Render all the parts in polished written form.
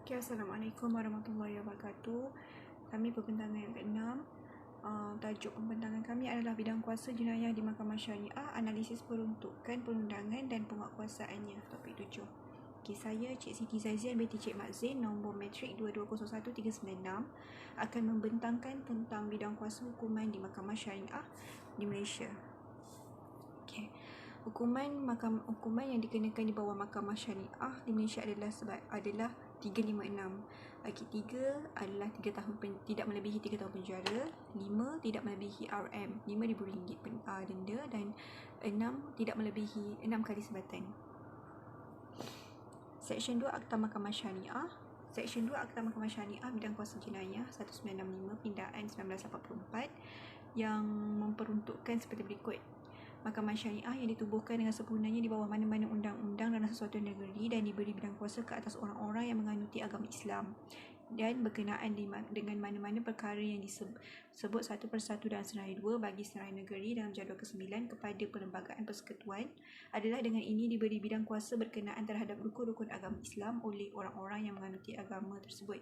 Okay, Assalamualaikum warahmatullahi wabarakatuh. Kami pembentangan yang ke-6. Tajuk pembentangan kami adalah bidang kuasa jenayah di Mahkamah Syariah, analisis peruntukan, perundangan dan penguatkuasaannya. Topik 7. Okay, saya Cik Siti Zaizian binti Cik Mak Zain, nombor matrik 2201396, akan membentangkan tentang bidang kuasa hukuman di Mahkamah Syariah di Malaysia. Okay. Hukuman yang dikenakan di bawah Mahkamah Syariah di Malaysia adalah 356. Bagi 3 adalah 3 tahun tidak melebihi 3 tahun penjara, 5 tidak melebihi RM5,000 denda dan 6 tidak melebihi 6 kali sebatan. Seksyen 2 Akta Mahkamah Syariah. Seksyen 2 Akta Mahkamah Syariah bidang kuasa jenayah 1965 pindaan 1984 yang memperuntukkan seperti berikut. Mahkamah Syariah yang ditubuhkan dengan sempurnanya di bawah mana-mana undang-undang dalam sesuatu negeri dan diberi bidang kuasa ke atas orang-orang yang menganuti agama Islam dan berkenaan dengan mana-mana perkara yang disebut satu persatu dalam senarai 2 bagi senarai negeri dalam jadual ke-9 kepada Perlembagaan Persekutuan adalah dengan ini diberi bidang kuasa berkenaan terhadap rukun-rukun agama Islam oleh orang-orang yang menganuti agama tersebut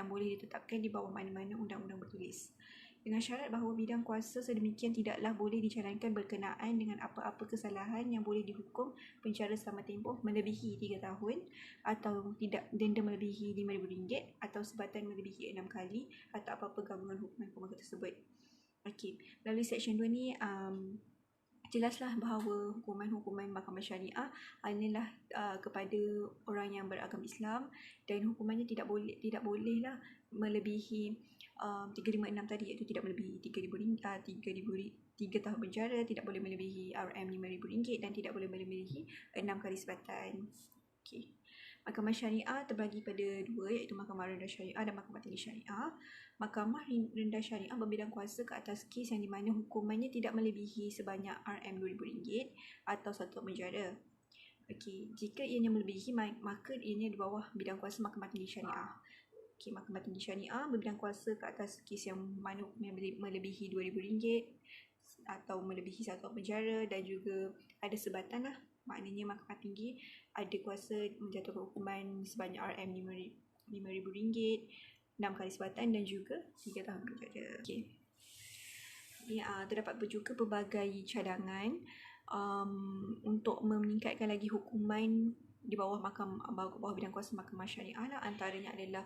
yang boleh ditetapkan di bawah mana-mana undang-undang bertulis. Dengan syarat bahawa bidang kuasa sedemikian tidaklah boleh dijalankan berkenaan dengan apa-apa kesalahan yang boleh dihukum penjara selama tempoh melebihi 3 tahun atau tidak denda melebihi RM5,000 atau sebatan melebihi 6 kali atau apa-apa gabungan hukuman tersebut. Okey, melalui Seksyen 2 ni jelaslah bahawa hukuman-hukuman Mahkamah Syariah adalah kepada orang yang beragama Islam dan hukumannya tidak bolehlah melebihi 356 tadi, iaitu tidak melebihi RM3,000 3 tahun penjara, tidak boleh melebihi RM5,000 dan tidak boleh melebihi 6 kali sebatan. Okey. Mahkamah Syariah terbagi pada 2, iaitu Mahkamah Rendah Syariah dan Mahkamah Tinggi Syariah. Mahkamah Rendah Syariah berbidang kuasa ke atas kes yang di mana hukumannya tidak melebihi sebanyak RM2,000 atau 1 tahun penjara. Okey, jika ianya melebihi maka ianya di bawah bidang kuasa Mahkamah Tinggi Syariah. Okey, Mahkamah Tinggi Syariah berbidang kuasa ke atas kes yang mana hukumnya melebihi RM2,000 atau melebihi 1 tahun penjara dan juga ada sebatan lah. Maknanya Mahkamah Tinggi ada kuasa menjatuhkan hukuman sebanyak RM5,000, 6 kali sebatan dan juga 3 tahun penjara. Okey. Terdapat juga pelbagai cadangan untuk meningkatkan lagi hukuman di bawah bidang kuasa Mahkamah Syariah lah. Antaranya adalah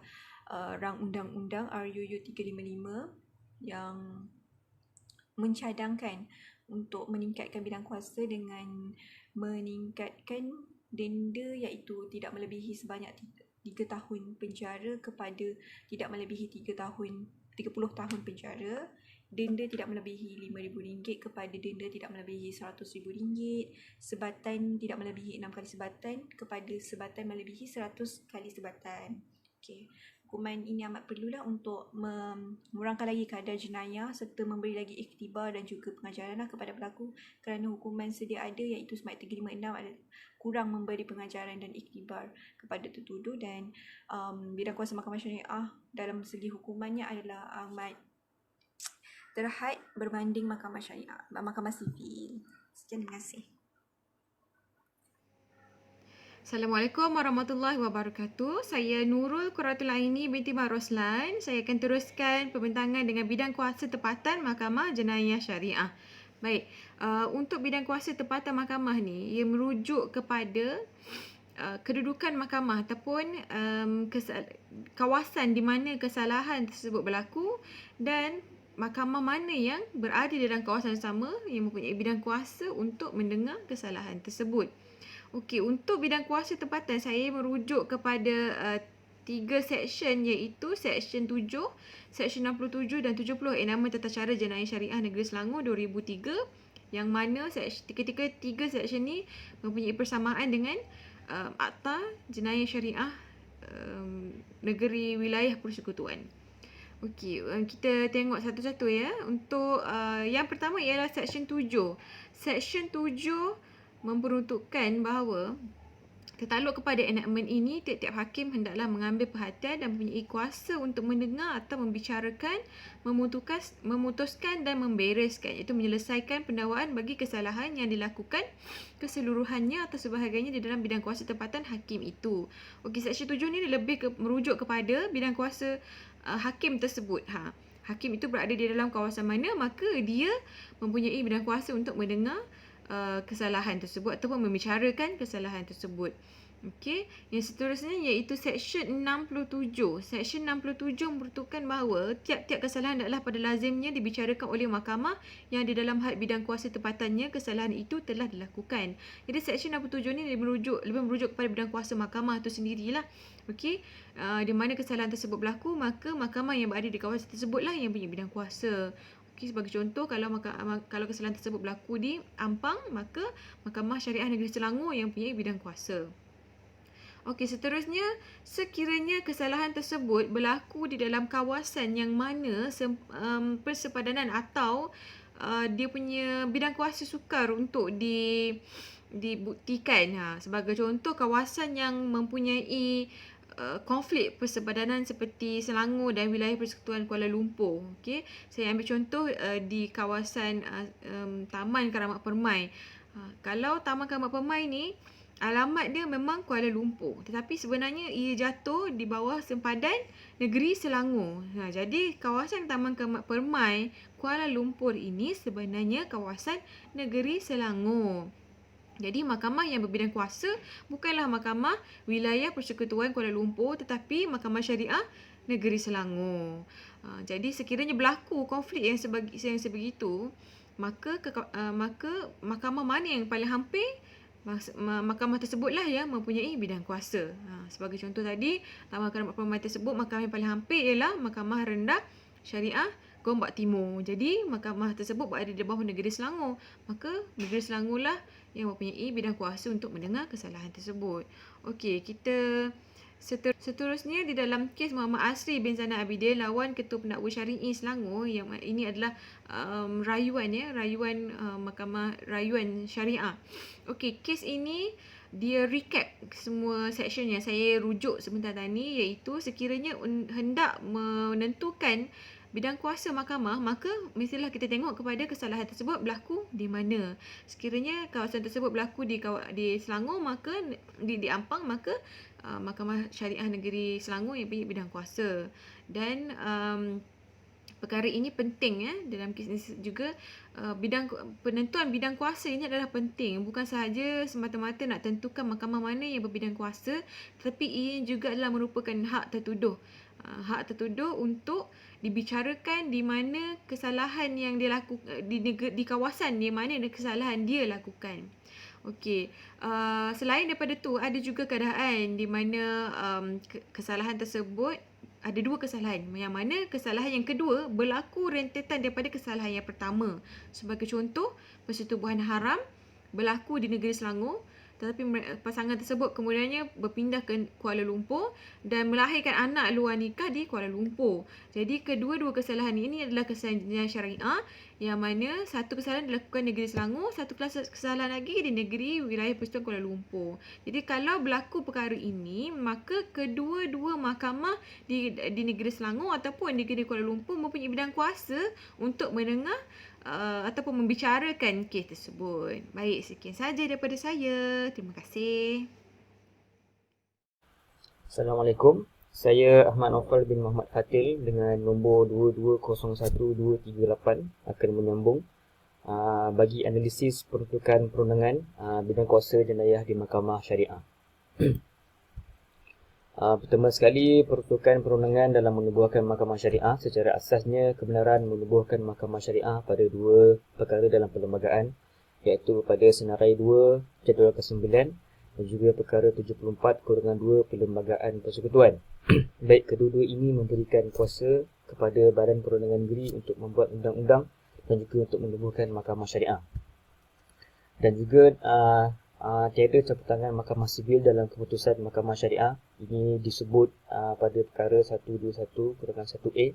rang undang-undang RUU 355 yang mencadangkan untuk meningkatkan bidang kuasa dengan meningkatkan denda iaitu tidak melebihi sebanyak 3 tahun penjara kepada tidak melebihi 30 tahun penjara, denda tidak melebihi RM5,000 kepada denda tidak melebihi RM100,000, sebatan tidak melebihi 6 kali sebatan kepada sebatan melebihi 100 kali sebatan. Okey. Hukuman ini amat perlulah untuk mengurangkan lagi kadar jenayah serta memberi lagi iktibar dan juga pengajaran kepada pelaku kerana hukuman sedia ada iaitu sebanyak 356 kurang memberi pengajaran dan iktibar kepada tertuduh dan bidang kuasa Mahkamah Syariah dalam segi hukumannya adalah amat terhad berbanding Mahkamah Syariah, Mahkamah Sivil. Sekian, terima kasih. Assalamualaikum warahmatullahi wabarakatuh. Saya Nurul Quratul Aini binti Mak Roslan. Saya akan teruskan pembentangan dengan bidang kuasa tempatan Mahkamah Jenayah Syariah. Baik, untuk bidang kuasa tempatan mahkamah ni, ia merujuk kepada kedudukan mahkamah ataupun kawasan di mana kesalahan tersebut berlaku dan mahkamah mana yang berada dalam kawasan sama yang mempunyai bidang kuasa untuk mendengar kesalahan tersebut. Okey, untuk bidang kuasa tempatan saya merujuk kepada 3 seksyen iaitu Seksyen 7, Seksyen 67 dan 70 Nama Tata Cara Jenayah Syariah Negeri Selangor 2003 yang mana ketika 3 seksyen ni mempunyai persamaan dengan Akta Jenayah Syariah Negeri Wilayah Persekutuan. Okey, kita tengok satu-satu ya. Untuk yang pertama ialah Seksyen 7. Seksyen 7 memperuntukkan bahawa Tertakluk kepada enakmen ini, tiap-tiap hakim hendaklah mengambil perhatian dan mempunyai kuasa untuk mendengar atau membicarakan, memutuskan dan membereskan, iaitu menyelesaikan pendakwaan bagi kesalahan yang dilakukan keseluruhannya atau sebahagiannya di dalam bidang kuasa tempatan hakim itu. Okey, Seksyen 7 ni lebih merujuk kepada bidang kuasa hakim tersebut. Hakim itu berada di dalam kawasan mana, maka dia mempunyai bidang kuasa untuk mendengar kesalahan tersebut ataupun membicarakan kesalahan tersebut. Okey, yang seterusnya iaitu Seksyen 67. Seksyen 67 merutukkan bahawa tiap-tiap kesalahan adalah pada lazimnya dibicarakan oleh mahkamah yang di dalam had bidang kuasa tempatannya kesalahan itu telah dilakukan. Jadi Seksyen 67 ni lebih merujuk kepada bidang kuasa mahkamah itu sendirilah. Okey, di mana kesalahan tersebut berlaku, maka mahkamah yang berada di kawasan tersebutlah yang punya bidang kuasa. Okay, sebagai contoh, kalau kesalahan tersebut berlaku di Ampang, maka Mahkamah Syariah Negeri Selangor yang punya bidang kuasa. Okey, seterusnya, sekiranya kesalahan tersebut berlaku di dalam kawasan yang mana persepadanan atau dia punya bidang kuasa sukar untuk dibuktikan. Sebagai contoh, kawasan yang mempunyai konflik persepadanan seperti Selangor dan wilayah Persekutuan Kuala Lumpur. Okey, saya ambil contoh di kawasan Taman Keramat Permai. Kalau Taman Keramat Permai ni alamat dia memang Kuala Lumpur, tetapi sebenarnya ia jatuh di bawah sempadan negeri Selangor. Jadi kawasan Taman Keramat Permai Kuala Lumpur ini sebenarnya kawasan negeri Selangor. Jadi mahkamah yang berbidang kuasa bukanlah Mahkamah Wilayah Persekutuan Kuala Lumpur, tetapi Mahkamah Syariah Negeri Selangor. Jadi sekiranya berlaku konflik yang sebegitu, maka mahkamah mana yang paling hampir, mahkamah tersebutlah yang mempunyai bidang kuasa. Sebagai contoh tadi, Taman Keramat Permai tersebut, mahkamah yang paling hampir ialah Mahkamah Rendah Syariah Gombak Timur. Jadi mahkamah tersebut berada di bawah negeri Selangor, maka negeri Selangorlah yang mempunyai bidang kuasa untuk mendengar kesalahan tersebut. Okey, kita seterusnya di dalam kes Muhammad Asri bin Zainal Abidin lawan Ketua Pendakwa Syari'i Selangor, yang ini adalah rayuan Mahkamah Rayuan Syariah. Okey, kes ini dia recap semua seksyen yang saya rujuk sebentar tadi, iaitu sekiranya hendak menentukan bidang kuasa mahkamah, maka mestilah kita tengok kepada kesalahan tersebut berlaku di mana. Sekiranya kawasan tersebut berlaku di Selangor, maka di Ampang, maka Mahkamah Syariah Negeri Selangor yang punya bidang kuasa. Dan perkara ini penting dalam kes ini juga. Penentuan bidang kuasa ini adalah penting, bukan sahaja semata-mata nak tentukan mahkamah mana yang berbidang kuasa, tetapi ia juga adalah merupakan hak tertuduh. Hak tertuduh untuk dibicarakan di mana kesalahan yang dia lakukan, di kawasan di mana kesalahan dia lakukan. Okey, selain daripada tu, ada juga keadaan di mana kesalahan tersebut, ada dua kesalahan, yang mana kesalahan yang kedua berlaku rentetan daripada kesalahan yang pertama. Sebagai contoh, persetubuhan haram berlaku di negeri Selangor, tetapi pasangan tersebut kemudiannya berpindah ke Kuala Lumpur dan melahirkan anak luar nikah di Kuala Lumpur. Jadi kedua-dua kesalahan ini adalah kesalahan syariah, yang mana satu kesalahan dilakukan di negeri Selangor, satu kesalahan lagi di negeri wilayah Persekutuan Kuala Lumpur. Jadi kalau berlaku perkara ini, maka kedua-dua mahkamah di negeri Selangor ataupun di negeri Kuala Lumpur mempunyai bidang kuasa untuk mendengar ataupun membicarakan kes tersebut. Baik, sekian sahaja daripada saya. Terima kasih. Assalamualaikum. Saya Ahmad Naufal bin Muhammad Fatil dengan nombor 2201238 akan menyambung bagi analisis peruntukan perundangan bidang kuasa jenayah di Mahkamah Syariah. Pertama sekali, peruntukan perundangan dalam menubuhkan Mahkamah Syariah secara asasnya kebenaran menubuhkan Mahkamah Syariah pada dua perkara dalam perlembagaan, iaitu pada Senarai 2 Jadual ke-9 dan juga perkara 74/2 Perlembagaan Persekutuan. Baik kedua-dua ini memberikan kuasa kepada Badan Perundangan Negeri untuk membuat undang-undang dan juga untuk menubuhkan Mahkamah Syariah. Dan juga tiada campur tangan Mahkamah Sivil dalam keputusan Mahkamah Syariah. Ini disebut pada perkara 121/1A.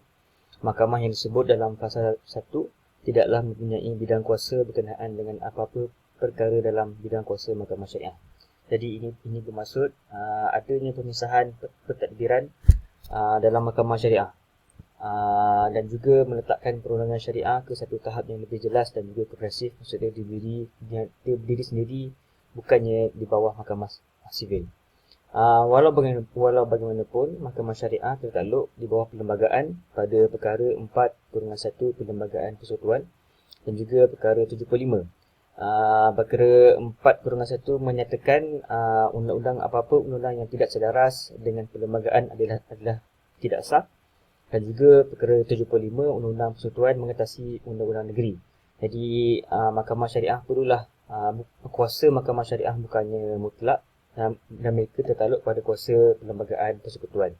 Mahkamah yang disebut dalam pasal 1 tidaklah mempunyai bidang kuasa berkenaan dengan apa-apa perkara dalam bidang kuasa Mahkamah Syariah. Jadi ini bermaksud adanya pemisahan pentadbiran dalam mahkamah syariah. Dan juga meletakkan perundangan syariah ke satu tahap yang lebih jelas dan juga progresif, maksudnya berdiri sendiri, bukannya di bawah mahkamah sivil. Walau bagaimanapun, mahkamah syariah tertakluk di bawah perlembagaan pada perkara 4/1 Perlembagaan Persekutuan dan juga perkara 75. Perkara 4/1 menyatakan undang-undang undang-undang yang tidak selaras dengan perlembagaan adalah tidak sah. Dan juga perkara 75 Undang-Undang Persekutuan mengatasi undang-undang negeri. Jadi mahkamah syariah perlulah kuasa mahkamah syariah bukannya mutlak dan mereka tertakluk pada kuasa perlembagaan persekutuan.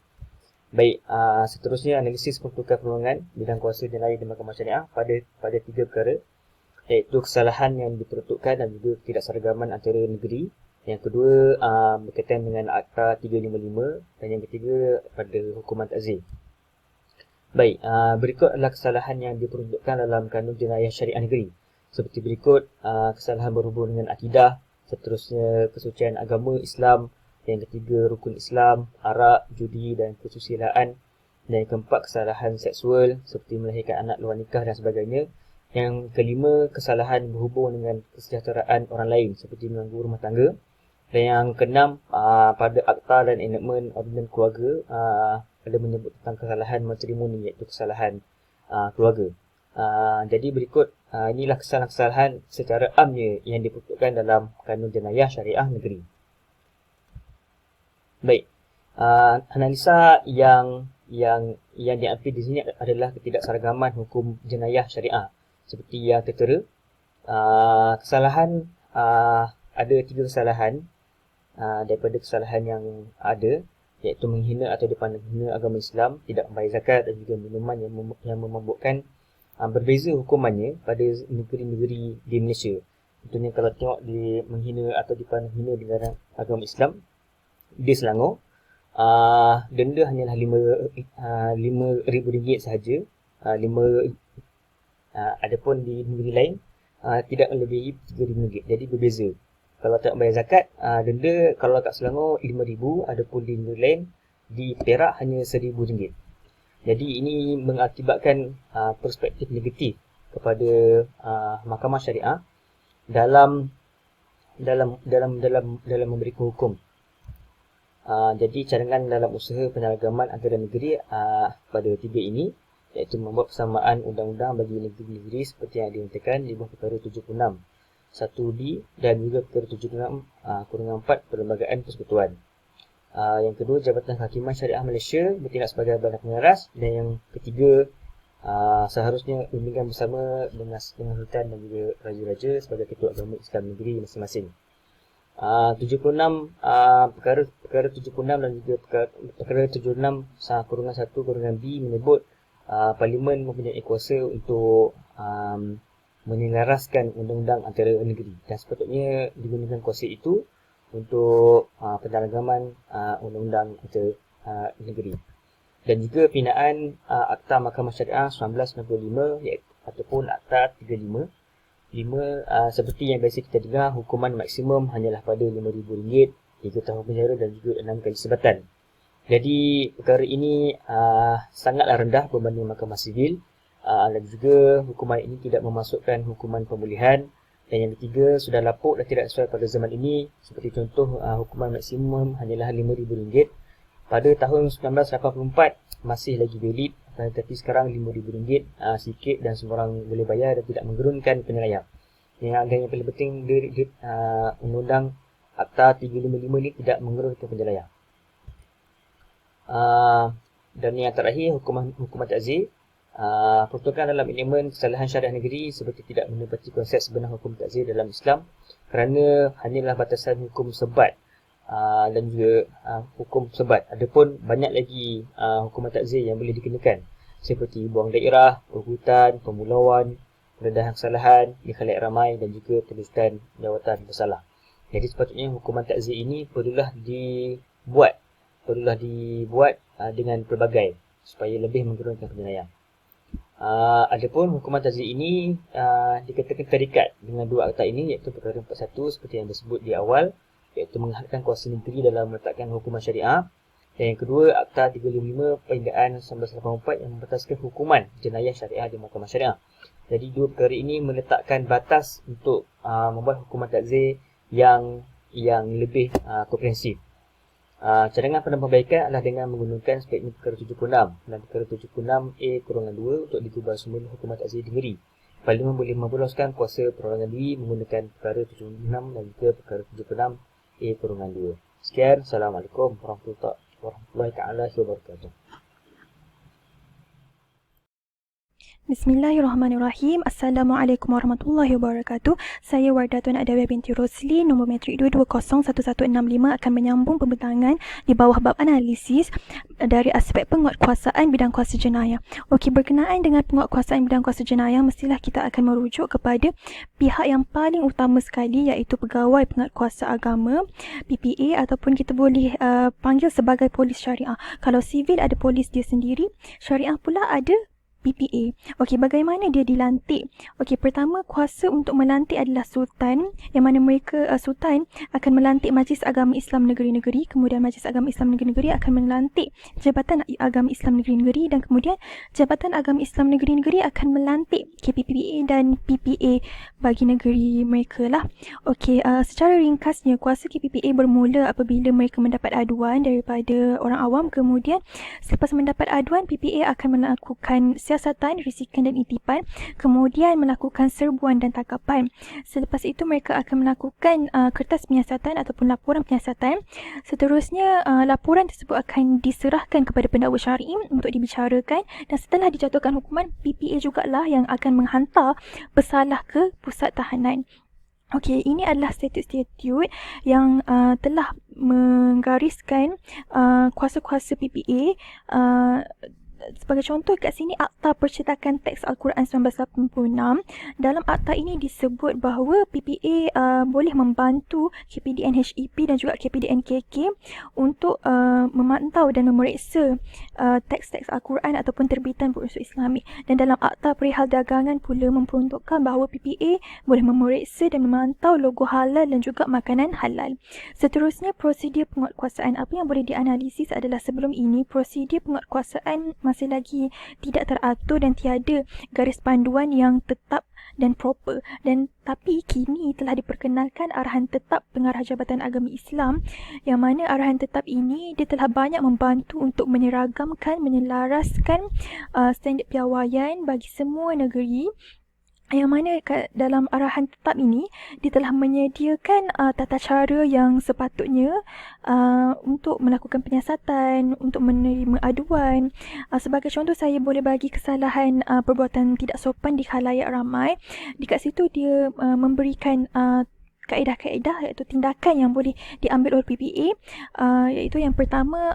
Baik, seterusnya analisis peruntukan perundungan bidang kuasa jenayah di mahkamah syariah pada 3 perkara, iaitu kesalahan yang diperuntukkan dan juga ketidakseragaman antara negeri. Yang kedua berkaitan dengan Akta 355 dan yang ketiga pada hukuman takzir. Baik, berikut adalah kesalahan yang diperuntukkan dalam kanun jenayah syariah negeri. Seperti berikut, kesalahan berhubung dengan akidah, seterusnya kesucian agama Islam, yang ketiga rukun Islam, arak, judi dan kesusilaan, dan yang keempat kesalahan seksual seperti melahirkan anak luar nikah dan sebagainya. Yang kelima, kesalahan berhubung dengan kesejahteraan orang lain seperti mengganggu rumah tangga. Dan yang keenam, pada akta dan enakmen ordinans keluarga ada menyebut tentang kesalahan matrimoni, iaitu kesalahan keluarga. Jadi berikut inilah kesalahan-kesalahan secara amnya yang diperuntukkan dalam kanun jenayah syariah negeri. Baik, analisa yang diambil di sini adalah ketidakseragaman hukum jenayah syariah seperti yang tertera. Kesalahan ada 3 kesalahan daripada kesalahan yang ada, iaitu menghina atau dipandang hina agama Islam, tidak membayar zakat dan juga minuman yang memabukkan. Berbeza hukumannya pada negeri-negeri di Malaysia. Contohnya kalau tengok di menghina atau dipandang hina dengan agama Islam di Selangor, denda hanyalah RM5,000 sahaja. Adapun di negeri lain tidak melebihi RM3,000. Jadi berbeza. Kalau tak bayar zakat, denda kalau kat Selangor RM5,000, adapun di negeri lain di Perak hanya RM1,000. Jadi ini mengakibatkan perspektif negatif kepada mahkamah syariah dalam memberikan hukum. Jadi cadangan dalam usaha penyeragaman antara negeri pada 3 ini, iaitu membuat persamaan undang-undang bagi negeri-negeri seperti yang dinyatakan di bawah perkara 76 1B dan juga perkara 76/4 Perlembagaan Persekutuan. Yang kedua, Jabatan Kehakiman Syariah Malaysia bertindak sebagai badan pengaras, dan yang ketiga seharusnya bimbingan bersama dengan Sultan dan juga Raja-Raja sebagai ketua agama Islam negeri masing-masing. 76 perkara 76 dan juga perkara 76/1/B menyebut Parlimen mempunyai kuasa untuk menyelaraskan undang-undang antara negeri, dan sepatutnya digunakan kuasa itu untuk penyeragaman undang-undang antara negeri. Dan juga pinaan Akta Mahkamah Syariah 1995 ataupun Akta 355. Seperti yang biasa kita dengar, hukuman maksimum hanyalah pada RM5,000, 3 tahun penjara dan juga 6 kali sebatan. Jadi perkara ini sangatlah rendah berbanding mahkamah sivil, dan juga hukuman ini tidak memasukkan hukuman pemulihan. Dan yang ketiga, sudah lapuk dan tidak sesuai pada zaman ini. Seperti contoh, hukuman maksimum hanyalah RM5,000. Pada tahun 1984 masih lagi valid, tetapi sekarang RM5,000 sikit dan semua orang boleh bayar dan tidak menggerunkan penyelaya. Yang paling penting, undang-undang Akta 355 ini tidak menggerunkan penyelaya. Dan yang terakhir, hukuman takzir. Peruntukan dalam enakmen kesalahan syariah negeri seperti tidak menepati konsep sebenar hukum takzir dalam Islam, kerana hanyalah batasan hukum sebat dan juga hukum sebat. Adapun banyak lagi hukuman takzir yang boleh dikenakan, seperti buang daerah, perhutang, pemulauan, pendedahan kesalahan di khalayak ramai dan juga penistaan jawatan bersalah. Jadi sepatutnya hukuman takzir ini perlulah dibuat dengan pelbagai supaya lebih menggerunkan penilaian. Adapun hukuman takzir ini dikatakan terikat dengan 2 akta ini, iaitu perkara 41 seperti yang disebut di awal, iaitu menghadkan kuasa negeri dalam meletakkan hukuman syariah. Dan yang kedua, Akta 355 Perindaan 1984 yang membataskan hukuman jenayah syariah di mahkamah syariah. Jadi dua perkara ini meletakkan batas untuk membuat hukuman takzir yang lebih komprehensif. Cadangan penambahbaikan adalah dengan menggunakan statement perkara 76 dan perkara 76A-2 untuk digubal semula hukuman takzir di negeri. Parlimen boleh memboloskan kuasa perorangan diri menggunakan perkara 76 dan juga perkara 76A-2. Sekian, Assalamualaikum warahmatullahi wabarakatuh. Bismillahirrahmanirrahim. Assalamualaikum warahmatullahi wabarakatuh. Saya Wardatun Adawiyah binti Rosli, nombor metrik 2201165 akan menyambung pembentangan di bawah bab analisis dari aspek penguatkuasaan bidang kuasa jenayah. Okey, berkenaan dengan penguatkuasaan bidang kuasa jenayah, mestilah kita akan merujuk kepada pihak yang paling utama sekali, iaitu Pegawai Penguatkuasa Agama, PPA, ataupun kita boleh panggil sebagai polis syariah. Kalau sivil ada polis dia sendiri, syariah pula ada PPA. Okey, bagaimana dia dilantik? Okey, pertama, kuasa untuk melantik adalah Sultan, yang mana mereka Sultan akan melantik Majlis Agama Islam Negeri-Negeri, kemudian Majlis Agama Islam Negeri-Negeri akan melantik Jabatan Agama Islam Negeri-Negeri, dan kemudian Jabatan Agama Islam Negeri-Negeri akan melantik KPPA dan PPA bagi negeri mereka lah. Okey, secara ringkasnya, kuasa KPPA bermula apabila mereka mendapat aduan daripada orang awam, kemudian selepas mendapat aduan, PPA akan melakukan siasatan, risikan dan intipan, kemudian melakukan serbuan dan tangkapan. Selepas itu mereka akan melakukan kertas penyiasatan ataupun laporan penyiasatan. Seterusnya laporan tersebut akan diserahkan kepada pendakwa syar'i untuk dibicarakan, dan setelah dijatuhkan hukuman, PPA jugalah yang akan menghantar pesalah ke pusat tahanan. Okey, ini adalah statut-statut yang telah menggariskan kuasa-kuasa PPA. Sebagai contoh kat sini, Akta Percetakan Teks Al-Quran 1986. Dalam akta ini disebut bahawa PPA boleh membantu KPDN HEP dan juga KPDN KK untuk memantau dan memeriksa teks-teks Al-Quran ataupun terbitan berunsur Islamik. Dan dalam Akta Perihal Dagangan pula memperuntukkan bahawa PPA boleh memeriksa dan memantau logo halal dan juga makanan halal. Seterusnya, prosedur penguatkuasaan. Apa yang boleh dianalisis adalah sebelum ini, prosedur penguatkuasaan masih lagi tidak teratur dan tiada garis panduan yang tetap dan proper, dan tapi kini telah diperkenalkan arahan tetap Pengarah Jabatan Agama Islam, yang mana arahan tetap ini dia telah banyak membantu untuk menyeragamkan, menyelaraskan standard piawaian bagi semua negeri, yang mana dalam arahan tetap ini dia telah menyediakan tata cara yang sepatutnya untuk melakukan penyiasatan, untuk menerima aduan. Sebagai contoh, saya boleh bagi kesalahan perbuatan tidak sopan di khalayak ramai. Di kat situ dia memberikan kaedah-kaedah, iaitu tindakan yang boleh diambil oleh PPA, iaitu yang pertama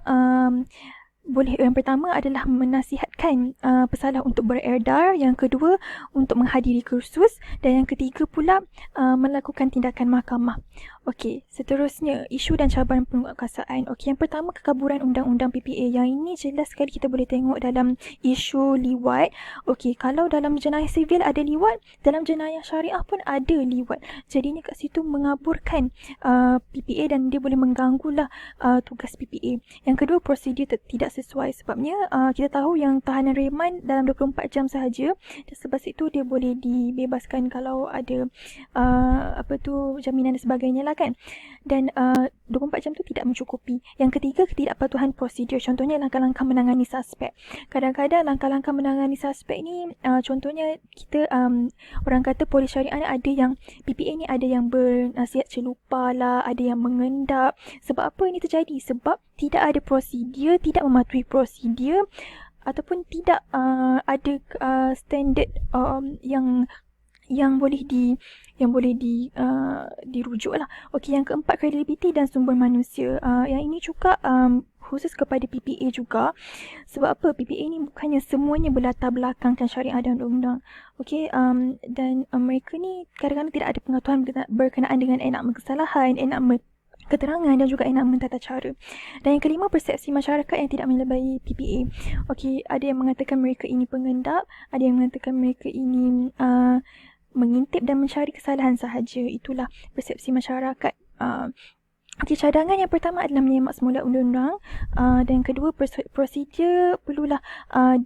adalah menasihatkan pesalah untuk beredar, yang kedua untuk menghadiri kursus, dan yang ketiga pula melakukan tindakan mahkamah. Okey, seterusnya isu dan cabaran penguatkuasaan. Okey, yang pertama, kekaburan undang-undang PPA. Yang ini jelas sekali kita boleh tengok dalam isu liwat. Okey, kalau dalam jenayah sivil ada liwat, dalam jenayah syariah pun ada liwat. Jadinya kat situ mengaburkan PPA dan dia boleh mengganggulah tugas PPA. Yang kedua, prosedur tidak sesuai. Sebabnya kita tahu yang tahanan reman dalam 24 jam sahaja, dan selepas itu dia boleh dibebaskan kalau ada jaminan dan sebagainya lah kan. Dan 24 jam tu tidak mencukupi. Yang ketiga, ketidakpatuhan prosedur. Contohnya langkah-langkah menangani suspek. Kadang-kadang langkah-langkah menangani suspek ni contohnya kita orang kata polis syariah ni ada yang PPA ni ada yang bernasihat celupa lah, ada yang mengendap. Sebab apa ini terjadi? Sebab tidak ada prosedur, tidak mematuhi prosedur, ataupun tidak ada standard yang boleh dirujuk lah. Okey, yang keempat, kredibiliti dan sumber manusia. Yang ini juga khusus kepada PPA juga. Sebab apa? PPA ni bukannya semuanya berlatar belakangkan syariah dan undang-undang. Okey, dan mereka ni kadang-kadang tidak ada pengetahuan berkenaan dengan enakmen kesalahan, enakmen keterangan dan juga enakmen tata cara. Dan yang kelima, persepsi masyarakat yang tidak menyelebai PPA. Okey, ada yang mengatakan mereka ini pengendap, ada yang mengatakan mereka ini mengintip dan mencari kesalahan sahaja. Itulah persepsi masyarakat Okey, cadangan yang pertama adalah menyemak semula undang-undang, dan kedua prosedur perlulah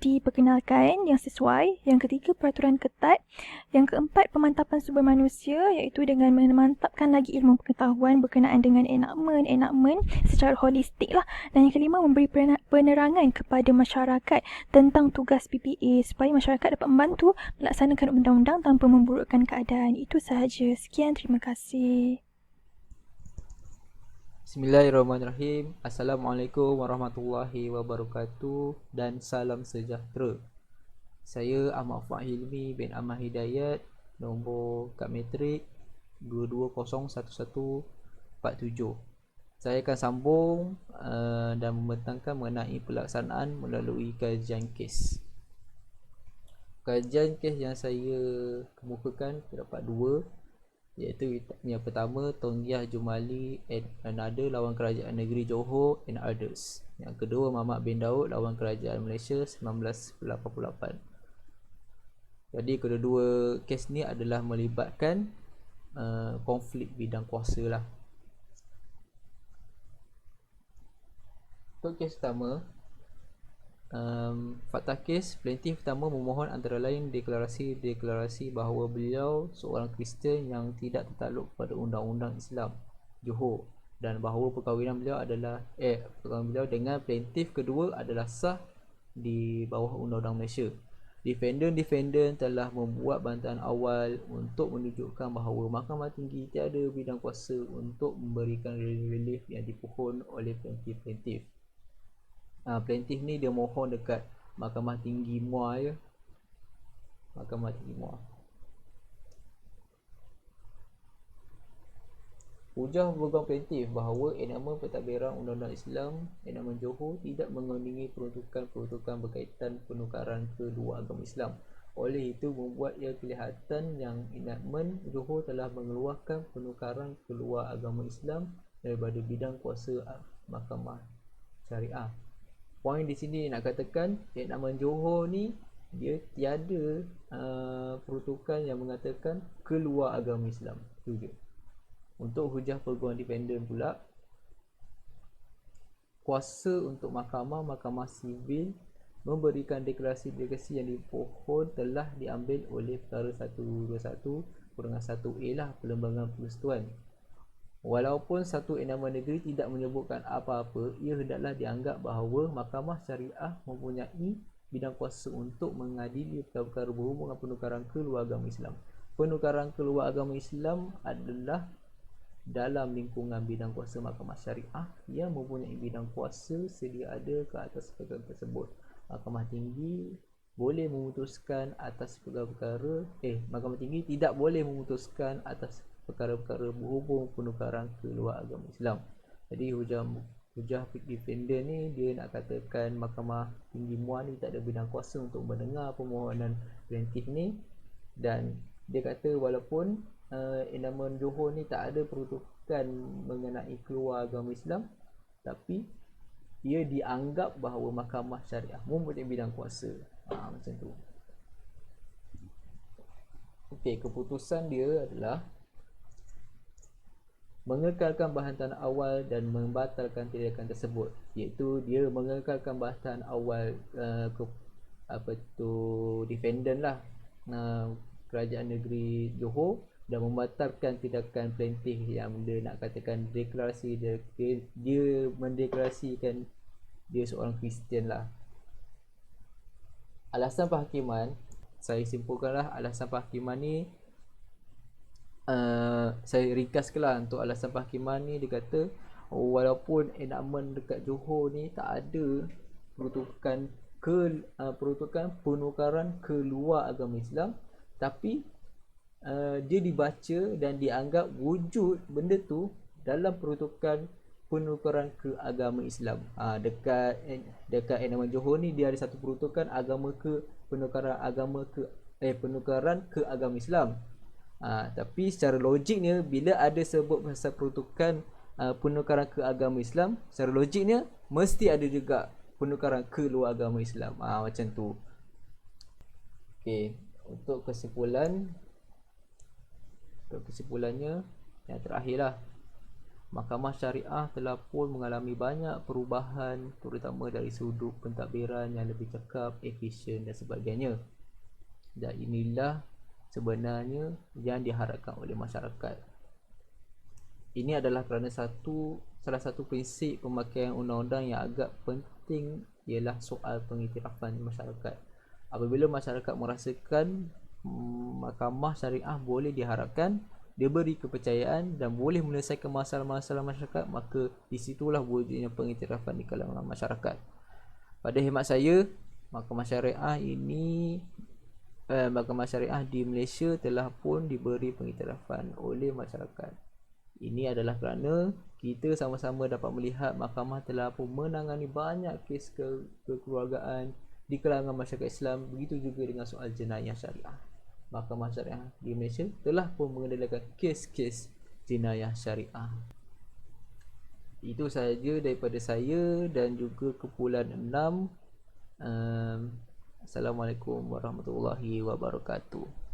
diperkenalkan yang sesuai. Yang ketiga, peraturan ketat. Yang keempat, pemantapan sumber manusia, iaitu dengan memantapkan lagi ilmu pengetahuan berkenaan dengan enakmen secara holistik lah. Dan yang kelima, memberi penerangan kepada masyarakat tentang tugas PPA supaya masyarakat dapat membantu melaksanakan undang-undang tanpa memburukkan keadaan. Itu sahaja. Sekian, terima kasih. Bismillahirrahmanirrahim. Assalamualaikum warahmatullahi wabarakatuh dan salam sejahtera. Saya Ahmad Fuad Hilmi bin Ahmad Hidayat, nombor kad matrik 2201147. Saya akan sambung dan membentangkan mengenai pelaksanaan melalui kajian kes. Kajian kes yang saya kemukakan terdapat dua, iaitu yang pertama Tongiah Jumali and Another lawan Kerajaan Negeri Johor and Others. Yang kedua Muhammad bin Daud lawan Kerajaan Malaysia 1988. Jadi kedua-dua kes ni adalah melibatkan konflik bidang kuasa lah. Untuk kes pertama, fakta kes, plaintiff pertama memohon antara lain deklarasi bahawa beliau seorang Kristian yang tidak tertakluk pada undang-undang Islam Johor dan bahawa perkahwinan beliau dengan plaintiff kedua adalah sah di bawah undang-undang Malaysia. Defendant telah membuat bantahan awal untuk menunjukkan bahawa Mahkamah Tinggi tiada bidang kuasa untuk memberikan relief yang dipohon oleh plaintiff. Plaintiff ni dia mohon dekat Mahkamah Tinggi MUA je. Mahkamah Tinggi MUA. Hujah peguam plaintiff bahawa enakmen pentadbiran Undang-Undang Islam enakmen Johor tidak mengandungi peruntukan berkaitan penukaran kedua agama Islam. Oleh itu membuat ia kelihatan yang enakmen Johor telah mengeluarkan penukaran keluar agama Islam daripada bidang kuasa Mahkamah Syariah. Poin di sini nak katakan enakmen Johor ni dia tiada peruntukan yang mengatakan keluar agama Islam. Itu je. Untuk hujah peguam defendant pula, kuasa untuk mahkamah sivil memberikan deklarasi yang dipohon telah diambil oleh perkara 121/1A lah Perlembagaan Persetujuan. Walaupun satu enakmen negeri tidak menyebutkan apa-apa, ia hendaklah dianggap bahawa Mahkamah Syariah mempunyai bidang kuasa untuk mengadili perkara-perkara berhubungan penukaran keluar agama Islam. Penukaran keluar agama Islam adalah dalam lingkungan bidang kuasa Mahkamah Syariah yang mempunyai bidang kuasa sedia ada ke atas perkara tersebut. Mahkamah Tinggi boleh memutuskan atas perkara-perkara Mahkamah Tinggi tidak boleh memutuskan atas perkara-perkara berhubung penukaran keluar agama Islam. Jadi hujah defendant ni dia nak katakan Mahkamah Tinggi MUA ni tak ada bidang kuasa untuk mendengar permohonan plaintiff ni, dan dia kata walaupun enakmen Johor ni tak ada peruntukan mengenai keluar agama Islam, tapi ia dianggap bahawa Mahkamah Syariah mempunyai bidang kuasa. Macam tu. Okey, keputusan dia adalah mengekalkan bahasan awal dan membatalkan tindakan tersebut, iaitu dia mengekalkan bahasan awal defendant lah, Kerajaan Negeri Johor, dan membatalkan tindakan plaintiff yang dia nak katakan deklarasi dia mendeklarasikan dia seorang Kristian lah. Alasan penghakiman, saya simpulkanlah alasan penghakiman ni, saya ringkaskanlah. Untuk alasan penghakiman ni dia kata walaupun enakmen dekat Johor ni tak ada peruntukan penukaran keluar agama Islam, tapi dia dibaca dan dianggap wujud benda tu dalam peruntukan penukaran ke agama Islam. Dekat enakmen Johor ni dia ada satu peruntukan penukaran ke agama Islam. Tapi secara logiknya bila ada sebut pasal peruntukan penukaran ke agama Islam, secara logiknya mesti ada juga penukaran ke luar agama Islam. Macam tu. Okey, untuk kesimpulannya yang terakhirlah, Mahkamah Syariah telah pun mengalami banyak perubahan, terutama dari sudut pentadbiran yang lebih cekap, efisien dan sebagainya. Dan inilah sebenarnya yang diharapkan oleh masyarakat. Ini adalah kerana salah satu prinsip pemakaian undang-undang yang agak penting ialah soal pengiktirafan masyarakat. Apabila masyarakat merasakan mahkamah syariah boleh diharapkan, dia beri kepercayaan dan boleh menyelesaikan masalah-masalah masyarakat, maka di situlah wujudnya pengiktirafan di kalangan masyarakat. Pada khidmat saya, mahkamah syariah di Malaysia telah pun diberi pengiktirafan oleh masyarakat. Ini adalah kerana kita sama-sama dapat melihat mahkamah telah pun menangani banyak kes kekeluargaan di kalangan masyarakat Islam. Begitu juga dengan soal jenayah syariah. Mahkamah Syariah di Malaysia telah pun mengendalikan kes-kes jenayah syariah. Itu sahaja daripada saya dan juga kumpulan 6. Assalamualaikum warahmatullahi wabarakatuh.